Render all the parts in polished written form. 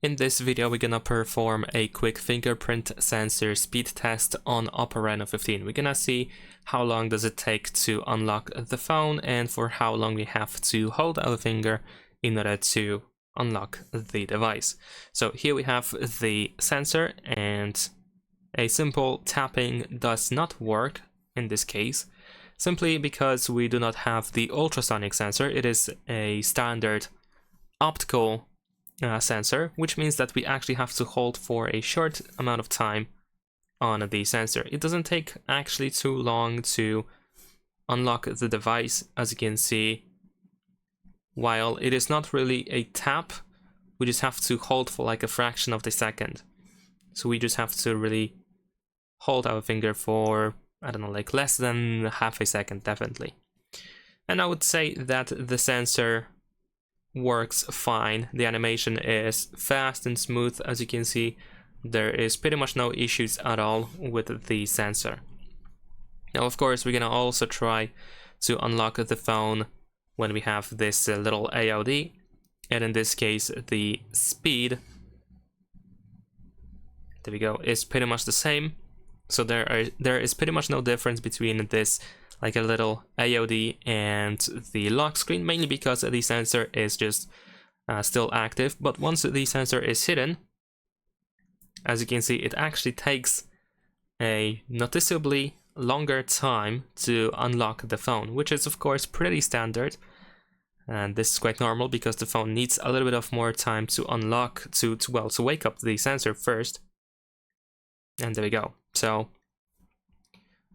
In this video, we're gonna perform a quick fingerprint sensor speed test on OPPO Reno 15. We're gonna see how long does it take to unlock the phone and for how long we have to hold our finger in order to unlock the device. So here we have the sensor, and a simple tapping does not work in this case, simply because we do not have the ultrasonic sensor. It is a standard optical sensor, which means that we actually have to hold for a short amount of time on the sensor. It doesn't take actually too long to unlock the device, as you can see. While it is not really a tap, we just have to hold for like a fraction of the second. So we just have to really hold our finger for, I don't know, like less than half a second, definitely. And I would say that the sensor works fine. The animation is fast and smooth, as you can see. There is pretty much no issues at all with the sensor. Now, of course, we're gonna also try to unlock the phone when we have this little AOD, and in this case, the speed, there we go, is pretty much the same. So there is pretty much no difference between this like a little AOD and the lock screen, mainly because the sensor is just still active. But once the sensor is hidden, as you can see, it actually takes a noticeably longer time to unlock the phone, which is of course pretty standard. And this is quite normal because the phone needs a little bit of more time to unlock, to wake up the sensor first. And there we go. So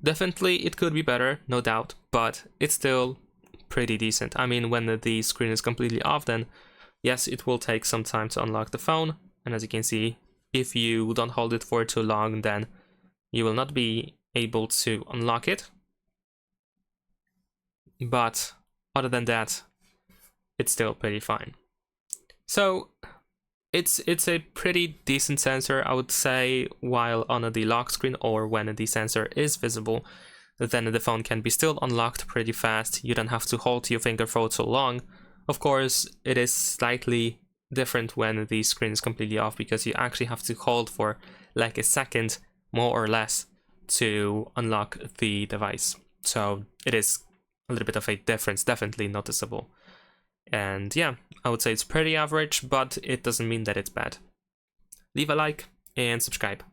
definitely it could be better, no doubt, but it's still pretty decent. I mean, when the screen is completely off, then yes, it will take some time to unlock the phone. And as you can see, if you don't hold it for too long, then you will not be able to unlock it. But other than that, it's still pretty fine. So it's a pretty decent sensor, I would say, while on the lock screen or when the sensor is visible, then the phone can be still unlocked pretty fast. You don't have to hold your finger for so long. Of course, it is slightly different when the screen is completely off, because you actually have to hold for like a second, more or less, to unlock the device. So it is a little bit of a difference, definitely noticeable. And yeah, I would say it's pretty average, but it doesn't mean that it's bad. Leave a like and subscribe.